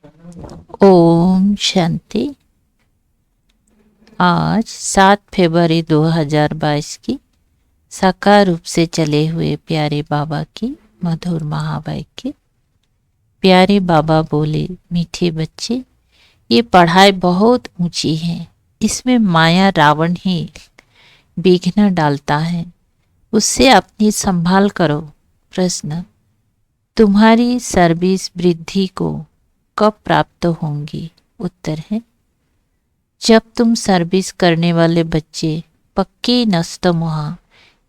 ओम शांति। आज 7 फरवरी 2022 की साकार रूप से चले हुए प्यारे बाबा की मधुर महावाक्य। प्यारे बाबा बोले, मीठे बच्चे, ये पढ़ाई बहुत ऊंची है। इसमें माया रावण ही विघ्न डालता है, उससे अपनी संभाल करो। प्रश्न, तुम्हारी सर्विस वृद्धि को कब प्राप्त होंगी? उत्तर है, जब तुम सर्विस करने वाले बच्चे पक्के नस्तमुहा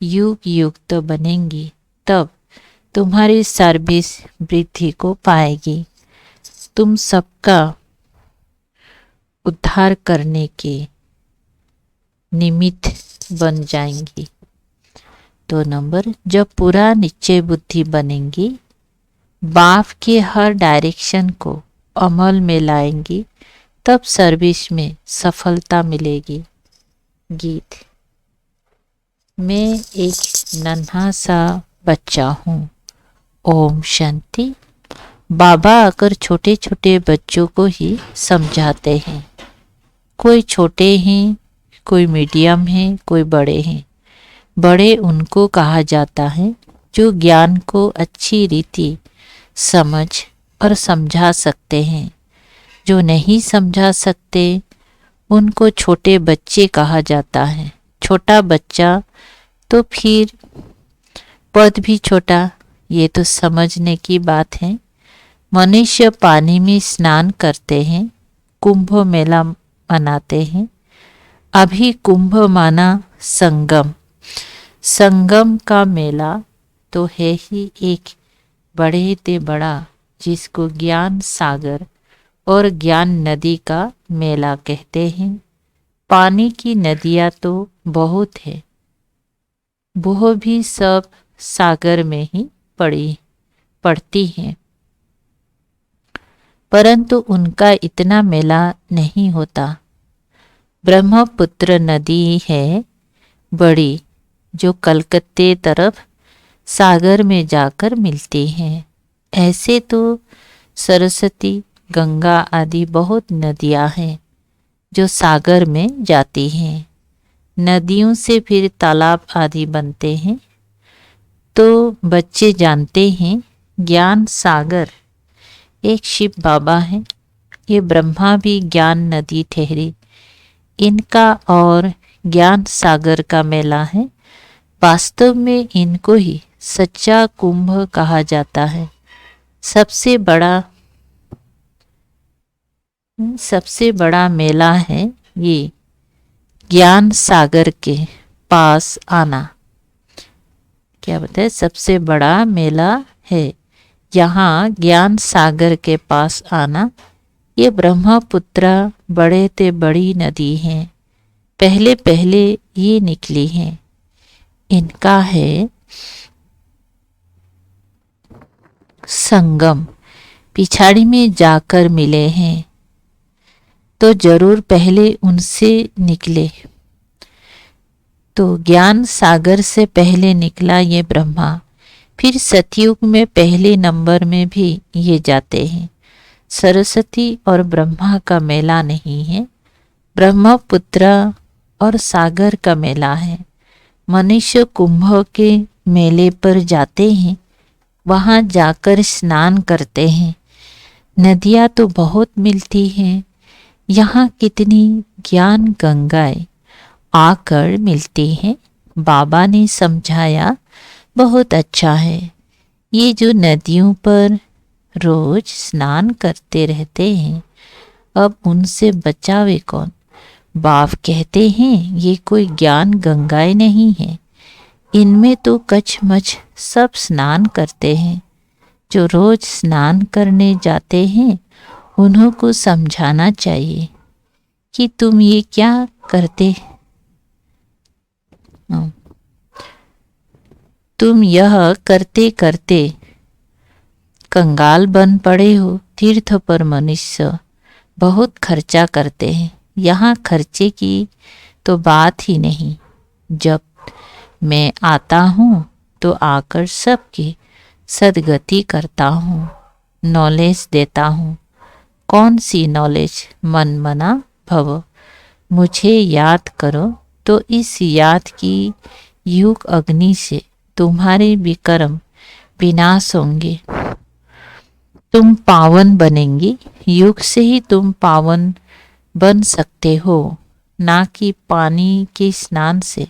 युग युक्त बनेंगी, तब तुम्हारी सर्विस वृद्धि को पाएगी। तुम सबका उद्धार करने के निमित्त बन जाएंगी। 2 नंबर, जब पूरा निश्चय बुद्धि बनेंगी, बाप के हर डायरेक्शन को अमल में लाएंगी, तब सर्विस में सफलता मिलेगी। गीत। मैं एक नन्हा सा बच्चा हूँ। ओम शांति। बाबा आकर छोटे छोटे बच्चों को ही समझाते हैं। कोई छोटे हैं, कोई मीडियम हैं, कोई बड़े हैं। बड़े उनको कहा जाता है जो ज्ञान को अच्छी रीति समझ और समझा सकते हैं। जो नहीं समझा सकते उनको छोटे बच्चे कहा जाता है। छोटा बच्चा तो फिर पद भी छोटा, ये तो समझने की बात है। मनुष्य पानी में स्नान करते हैं, कुंभ मेला मनाते हैं। अभी कुंभ माना संगम। संगम का मेला तो है ही एक बड़े ते बड़ा, जिसको ज्ञान सागर और ज्ञान नदी का मेला कहते हैं। पानी की नदियाँ तो बहुत है, वो भी सब सागर में ही पड़ती हैं, परंतु उनका इतना मेला नहीं होता। ब्रह्मपुत्र नदी है बड़ी, जो कलकत्ते तरफ सागर में जाकर मिलती हैं। ऐसे तो सरस्वती, गंगा आदि बहुत नदियां हैं जो सागर में जाती हैं। नदियों से फिर तालाब आदि बनते हैं। तो बच्चे जानते हैं ज्ञान सागर एक शिव बाबा है। ये ब्रह्मा भी ज्ञान नदी ठहरी। इनका और ज्ञान सागर का मेला है। वास्तव में इनको ही सच्चा कुंभ कहा जाता है। सबसे बड़ा मेला है ये ज्ञान सागर के पास आना। क्या बताए? सबसे बड़ा मेला है यहाँ ज्ञान सागर के पास आना। ये ब्रह्मपुत्र बड़े ते बड़ी नदी है, पहले पहले ये निकली है। इनका है संगम, पिछाड़ी में जाकर मिले हैं, तो जरूर पहले उनसे निकले। तो ज्ञान सागर से पहले निकला ये ब्रह्मा। फिर सतयुग में पहले नंबर में भी ये जाते हैं। सरस्वती और ब्रह्मा का मेला नहीं है, ब्रह्मपुत्र और सागर का मेला है। मनुष्य कुंभ के मेले पर जाते हैं, वहाँ जाकर स्नान करते हैं। नदियाँ तो बहुत मिलती हैं। यहाँ कितनी ज्ञान गंगाएं आकर मिलती हैं। बाबा ने समझाया, बहुत अच्छा है। ये जो नदियों पर रोज स्नान करते रहते हैं, अब उनसे बचावे कौन? बाप कहते हैं ये कोई ज्ञान गंगाएं नहीं है। इनमें तो कचमच सब स्नान करते हैं। जो रोज स्नान करने जाते हैं उन्हों को समझाना चाहिए कि तुम ये क्या करते, तुम यह करते करते कंगाल बन पड़े हो। तीर्थ पर मनुष्य बहुत खर्चा करते हैं। यहाँ खर्चे की तो बात ही नहीं। जब मैं आता हूँ तो आकर सबकी सदगति करता हूँ, नॉलेज देता हूँ। कौन सी नॉलेज मन मना भव। मुझे याद करो तो इस याद की युग अग्नि से तुम्हारे विकर्म विनाश होंगे। तुम पावन बनेंगी, युग से ही तुम पावन बन सकते हो, ना कि पानी के स्नान से।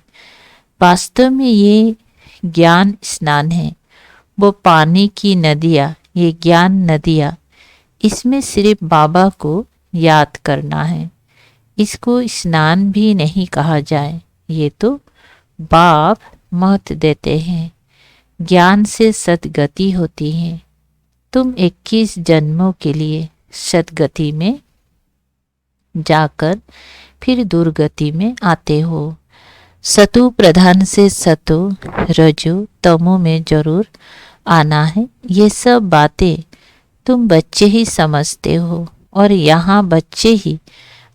वास्तव में ये ज्ञान स्नान है, वो पानी की नदियाँ, ये ज्ञान नदियाँ। इसमें सिर्फ बाबा को याद करना है, इसको स्नान भी नहीं कहा जाए, ये तो बाप महत्व देते हैं। ज्ञान से सद्गति होती है। तुम 21 जन्मों के लिए सद्गति में जाकर फिर दुर्गति में आते हो। सतु प्रधान से सतो रजो तमो में जरूर आना है। ये सब बातें तुम बच्चे ही समझते हो, और यहाँ बच्चे ही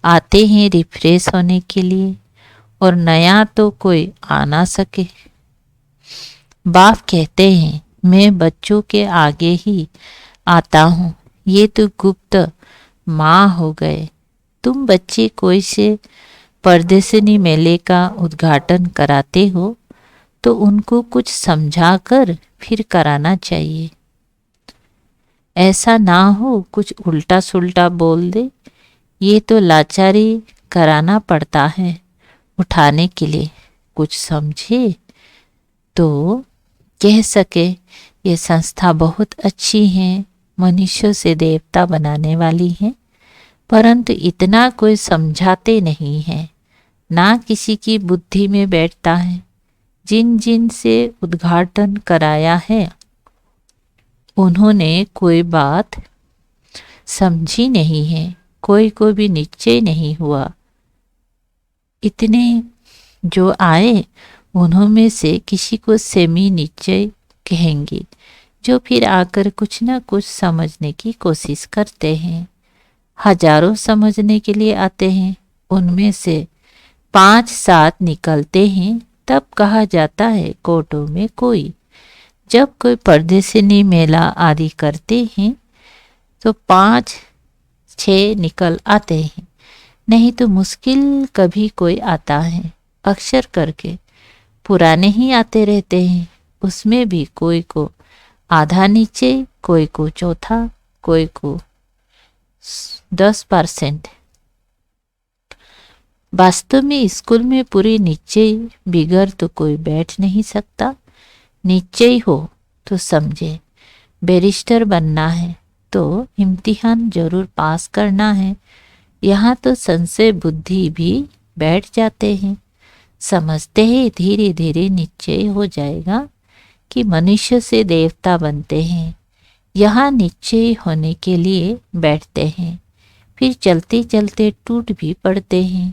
आते हैं रिफ्रेश होने के लिए, और नया तो कोई आ ना सके। बाप कहते हैं मैं बच्चों के आगे ही आता हूँ, ये तो गुप्त माँ हो गए। तुम बच्चे कोई से परदेसिनी मेले का उद्घाटन कराते हो तो उनको कुछ समझाकर फिर कराना चाहिए। ऐसा ना हो कुछ उल्टा सुल्टा बोल दे, ये तो लाचारी कराना पड़ता है उठाने के लिए। कुछ समझे तो कह सके ये संस्था बहुत अच्छी है, मनुष्यों से देवता बनाने वाली है, परंतु इतना कोई समझाते नहीं है, ना किसी की बुद्धि में बैठता है। जिन जिन से उद्घाटन कराया है उन्होंने कोई बात समझी नहीं है, कोई को भी निश्चय नहीं हुआ। इतने जो आए उन्होंने से किसी को सेमी निश्चय कहेंगे, जो फिर आकर कुछ ना कुछ समझने की कोशिश करते हैं। हजारों समझने के लिए आते हैं, उनमें से 5-7 निकलते हैं, तब कहा जाता है कोटों में कोई। जब कोई परदेसिनी मेला आदि करते हैं तो 5-6 निकल आते हैं, नहीं तो मुश्किल कभी कोई आता है। अक्सर करके पुराने ही आते रहते हैं, उसमें भी कोई को आधा नीचे, कोई को चौथा, कोई को 10%। वास्तव में स्कूल में पूरी निश्चय बिगड़ तो कोई बैठ नहीं सकता। निश्चय हो तो समझे बैरिस्टर बनना है तो इम्तिहान जरूर पास करना है। यहाँ तो संशय बुद्धि भी बैठ जाते हैं, समझते ही धीरे धीरे निश्चय हो जाएगा कि मनुष्य से देवता बनते हैं। यहाँ निश्चय होने के लिए बैठते हैं, फिर चलते चलते टूट भी पड़ते हैं।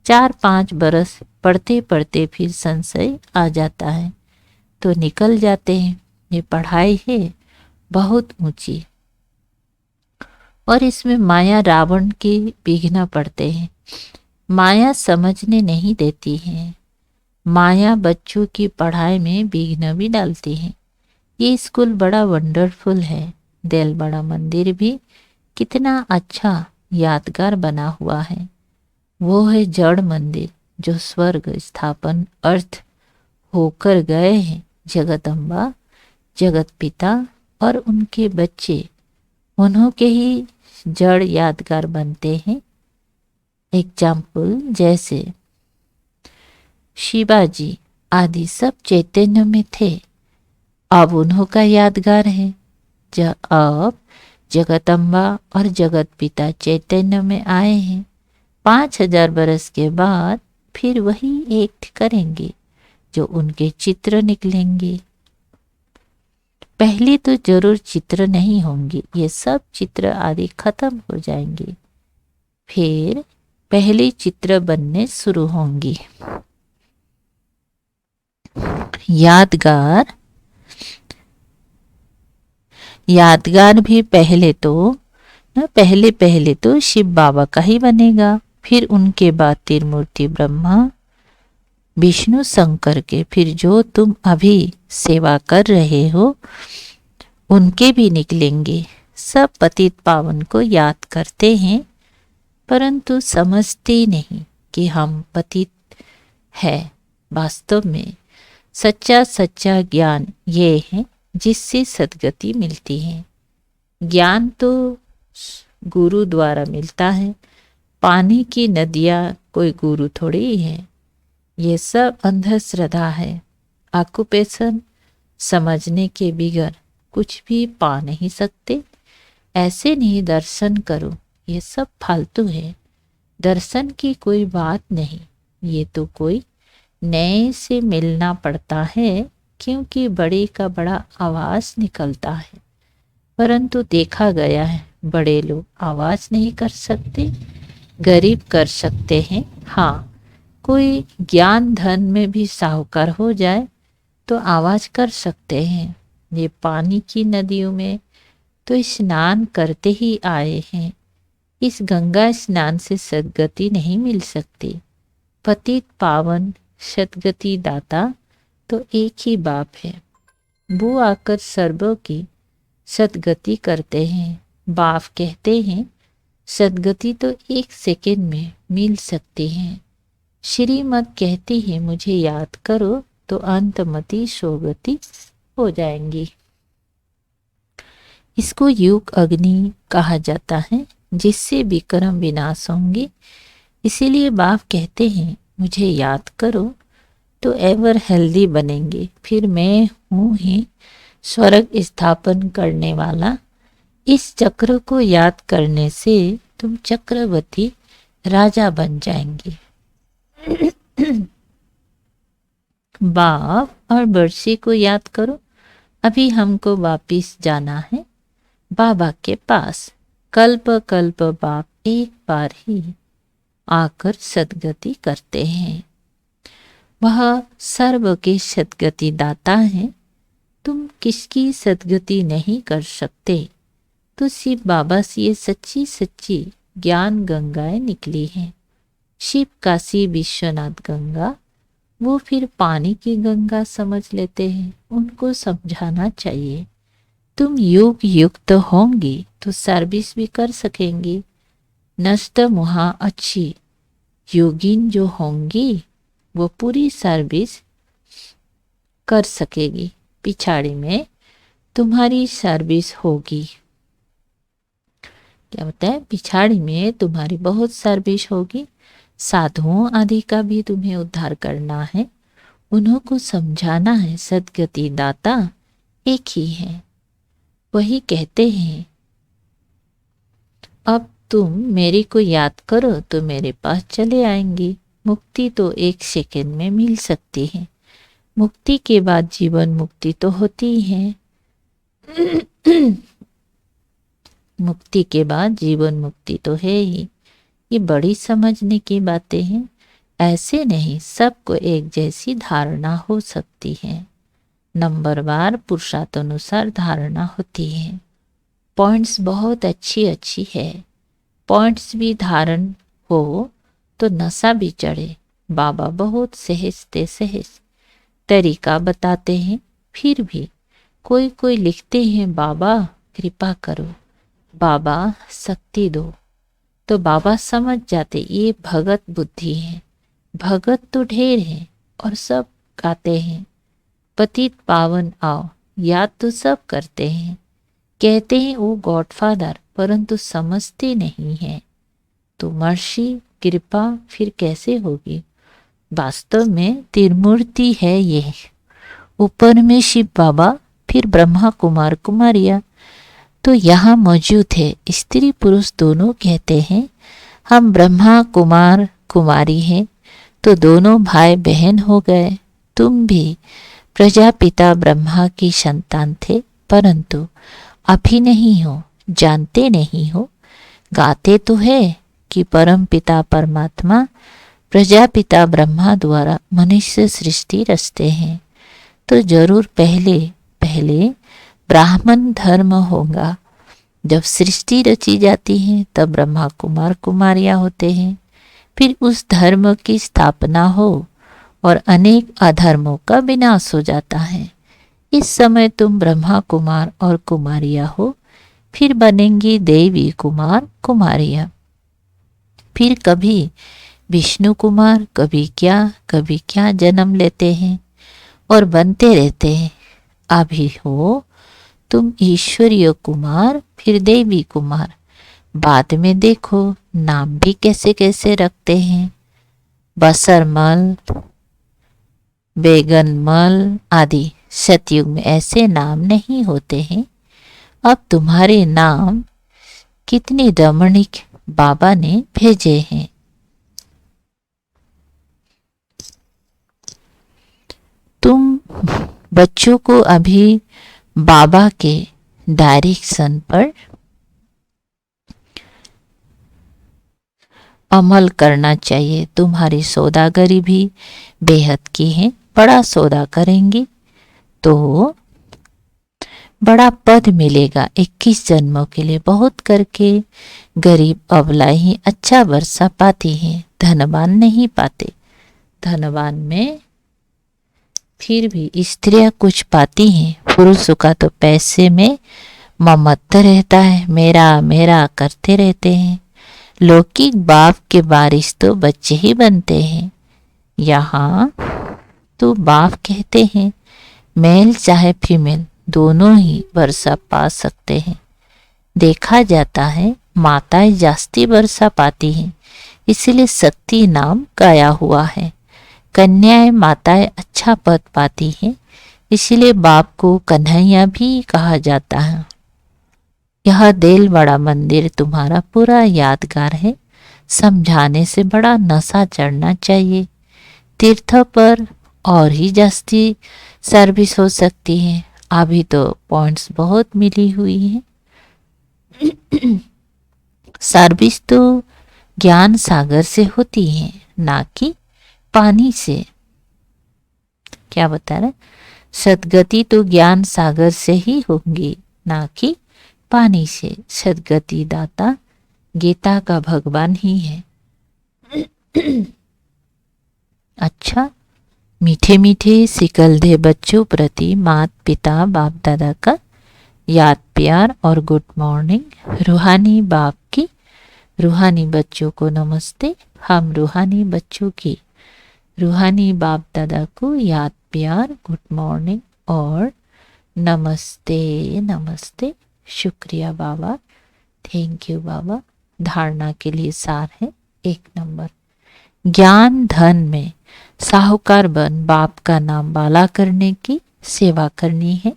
4-5 बरस पढ़ते पढ़ते फिर संशय आ जाता है तो निकल जाते हैं। ये पढ़ाई है बहुत ऊंची, और इसमें माया रावण के विघ्न पड़ते हैं। माया समझने नहीं देती है, माया बच्चों की पढ़ाई में विघ्न भी डालती है। ये स्कूल बड़ा वंडरफुल है, दिल बड़ा मंदिर भी कितना अच्छा यादगार बना हुआ है। वो है जड़ मंदिर जो स्वर्ग स्थापन अर्थ होकर गए हैं। जगदम्बा, जगत पिता और उनके बच्चे, उन्हों के ही जड़ यादगार बनते हैं। एग्जाम्पल जैसे शिवाजी आदि सब चैतन्य में थे, अब उन्हों का यादगार है। अब जगदम्बा और जगत पिता चैतन्य में आए हैं। 5000 बरस के बाद फिर वही एक करेंगे जो उनके चित्र निकलेंगे। पहले तो जरूर चित्र नहीं होंगे, ये सब चित्र आदि खत्म हो जाएंगे, फिर पहले चित्र बनने शुरू होंगी। यादगार भी पहले तो शिव बाबा का ही बनेगा, फिर उनके बाद त्रिमूर्ति ब्रह्मा विष्णु शंकर के, फिर जो तुम अभी सेवा कर रहे हो उनके भी निकलेंगे। सब पतित पावन को याद करते हैं, परंतु समझते नहीं कि हम पतित हैं। वास्तव में सच्चा ज्ञान ये है जिससे सद्गति मिलती है। ज्ञान तो गुरु द्वारा मिलता है। पानी की नदियाँ कोई गुरु थोड़ी ही है। ये सब अंधश्रद्धा है। ऑक्यूपेशन समझने के बिगर कुछ भी पा नहीं सकते। ऐसे नहीं दर्शन करो, ये सब फालतू है। दर्शन की कोई बात नहीं, ये तो कोई नए से मिलना पड़ता है, क्योंकि बड़े का बड़ा आवाज निकलता है। परंतु देखा गया है बड़े लोग आवाज नहीं कर सकते, गरीब कर सकते हैं। हाँ, कोई ज्ञान धन में भी साहूकार हो जाए तो आवाज कर सकते हैं। ये पानी की नदियों में तो स्नान करते ही आए हैं। इस गंगा स्नान से सद्गति नहीं मिल सकती। पतित पावन सद्गति दाता तो एक ही बाप है। वो आकर सर्वों की सद्गति करते हैं। बाप कहते हैं सद्गति तो 1 सेकंड में मिल सकती है। श्रीमद कहती है मुझे याद करो तो अंतमति सोगति हो जाएंगी। इसको युग अग्नि कहा जाता है, जिससे विक्रम विनाश होंगे। इसीलिए बाप कहते हैं मुझे याद करो तो एवर हेल्दी बनेंगे। फिर मैं हूँ ही स्वर्ग स्थापन करने वाला। इस चक्र को याद करने से तुम चक्रवर्ती राजा बन जाएंगे। बाप और बर्सी को याद करो। अभी हमको वापिस जाना है बाबा के पास। कल्प कल्प बाप एक बार ही आकर सद्गति करते हैं। वह सर्व के सद्गति दाता है। तुम किसकी सद्गति नहीं कर सकते। तो शिव बाबा से ये सच्ची सच्ची ज्ञान गंगाएं निकली हैं। शिव काशी विश्वनाथ गंगा, वो फिर पानी की गंगा समझ लेते हैं। उनको समझाना चाहिए तुम योग युक्त होंगी तो सर्विस भी कर सकेंगी। नष्ट मुहा अच्छी योगिन जो होंगी वो पूरी सर्विस कर सकेगी। पिछाड़ी में तुम्हारी सर्विस होगी। क्या होता है? पिछाड़ी में तुम्हारी बहुत सर्विस होगी। साधुओं आदि का भी तुम्हें उद्धार करना है। उन्हों को समझाना है सद्गति दाता एक ही है। वही कहते हैं अब तुम मेरे को याद करो तो मेरे पास चले आएंगी। मुक्ति तो 1 सेकंड में मिल सकती है। मुक्ति के बाद जीवन मुक्ति तो होती ही है। मुक्ति के बाद जीवन मुक्ति तो है ही। ये बड़ी समझने की बातें हैं। ऐसे नहीं सबको एक जैसी धारणा हो सकती है। नंबरवार पुरुषार्थानुसार धारणा होती है। पॉइंट्स बहुत अच्छी है। पॉइंट्स भी धारण हो तो नशा भी चढ़े। बाबा बहुत सहज तरीका बताते हैं। फिर भी कोई लिखते हैं बाबा कृपा करो, बाबा शक्ति दो, तो बाबा समझ जाते ये भगत बुद्धि है। भगत तो ढेर है और सब गाते हैं पतित पावन आओ, याद तो सब करते हैं। कहते हैं वो गॉडफादर, परंतु समझते नहीं है। तो मर्सी कृपा फिर कैसे होगी? वास्तव में त्रिमूर्ति है ये। ऊपर में शिव बाबा, फिर ब्रह्मा कुमार कुमारिया तो यहाँ मौजूद है। स्त्री पुरुष दोनों कहते हैं हम ब्रह्मा कुमार कुमारी हैं, तो दोनों भाई बहन हो गए। तुम भी प्रजापिता ब्रह्मा की संतान थे, परंतु अभी नहीं हो, जानते नहीं हो। गाते तो है कि परम पिता परमात्मा प्रजापिता ब्रह्मा द्वारा मनुष्य सृष्टि रचते हैं, तो जरूर पहले ब्राह्मण धर्म होगा। जब सृष्टि रची जाती है तब ब्रह्मा कुमार कुमारियाँ होते हैं। फिर उस धर्म की स्थापना हो और अनेक अधर्मों का विनाश हो जाता है। इस समय तुम ब्रह्मा कुमार और कुमारियाँ हो। फिर बनेंगी देवी कुमार कुमारियाँ। फिर कभी विष्णु कुमार कभी क्या जन्म लेते हैं और बनते रहते हैं। अभी हो तुम ईश्वरीय कुमार, फिर देवी कुमार। बाद में देखो नाम भी कैसे कैसे रखते हैं, बसरमल, बेगनमल आदि। सतयुग में ऐसे नाम नहीं होते हैं। अब तुम्हारे नाम कितनी रमणीक बाबा ने भेजे हैं। तुम बच्चों को अभी बाबा के डायरेक्शन पर अमल करना चाहिए। तुम्हारी सौदागरी भी बेहद की है। बड़ा सौदा करेंगी तो बड़ा पद मिलेगा। 21 जन्मों के लिए बहुत करके गरीब अबला ही अच्छा वर्षा पाती है, धनवान नहीं पाते। धनवान में फिर भी स्त्रियां कुछ पाती हैं। पुरुषों का तो पैसे में ममत्व रहता है, मेरा मेरा करते रहते हैं। लौकिक बाप के बारिश तो बच्चे ही बनते हैं। यहाँ तो बाप कहते हैं मेल चाहे फीमेल दोनों ही वर्षा पा सकते हैं। देखा जाता है माताएं जास्ती वर्षा पाती हैं, इसलिए शक्ति नाम गाया हुआ है। कन्याएं माताएं अच्छा पद पाती हैं, इसलिए बाप को कन्हैया भी कहा जाता है। यह देल बड़ा मंदिर तुम्हारा पूरा यादगार है। समझाने से बड़ा नशा चढ़ना चाहिए। तीर्थ पर और ही जास्ती सर्विस हो सकती है। अभी तो पॉइंट्स बहुत मिली हुई हैं। सर्विस तो ज्ञान सागर से होती है, ना कि पानी से। क्या बता रहे? सदगति तो ज्ञान सागर से ही होंगी, ना कि पानी से। सदगति दाता गीता का भगवान ही है। अच्छा, मीठे मीठे सिकलधे बच्चों प्रति माता पिता बाप दादा का याद प्यार और गुड मॉर्निंग। रूहानी बाप की रूहानी बच्चों को नमस्ते। हम रूहानी बच्चों की रूहानी बाप दादा को याद प्यार गुड मॉर्निंग और नमस्ते नमस्ते। शुक्रिया बाबा, थैंक यू बाबा। धारणा के लिए सार है 1 नंबर। ज्ञान धन में साहूकार बन बाप का नाम बाला करने की सेवा करनी है।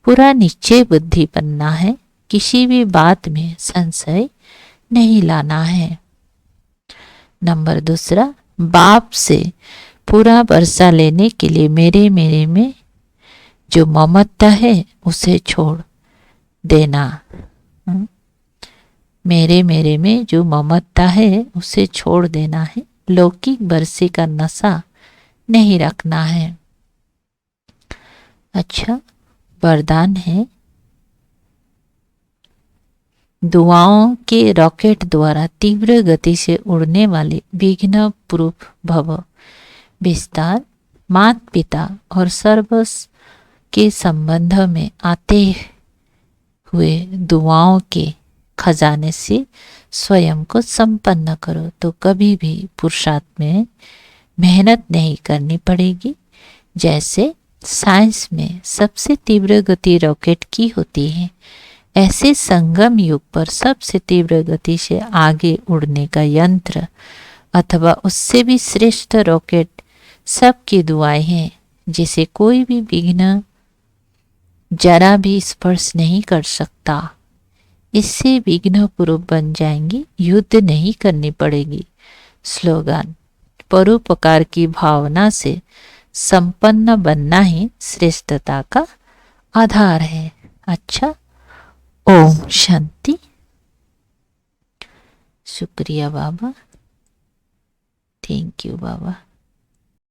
पूरा निश्चय बुद्धि बनना है। किसी भी बात में संशय नहीं लाना है। नंबर 2, बाप से पूरा वर्षा लेने के लिए मेरे मेरे में जो ममता है उसे छोड़ देना। मेरे मेरे में जो ममता है उसे छोड़ देना है। लौकिक वर्षे का नशा नहीं रखना है। अच्छा, वरदान है दुआओं के रॉकेट द्वारा तीव्र गति से उड़ने वाले विघ्न प्रूफ भव विस्तार। माता पिता और सर्वस्व के संबंध में आते हुए दुआओं के खजाने से स्वयं को संपन्न करो तो कभी भी पुरुषार्थ में मेहनत नहीं करनी पड़ेगी। जैसे साइंस में सबसे तीव्र गति रॉकेट की होती है, ऐसे संगम युग पर सबसे तीव्र गति से आगे उड़ने का यंत्र अथवा उससे भी श्रेष्ठ रॉकेट सबकी दुआएं हैं, जिसे कोई भी विघ्न जरा भी स्पर्श नहीं कर सकता। इससे विघ्न पूर्व बन जाएंगी, युद्ध नहीं करनी पड़ेगी। स्लोगन, परोपकार की भावना से संपन्न बनना ही श्रेष्ठता का आधार है। अच्छा, ओम शांति। शुक्रिया बाबा, थैंक यू बाबा।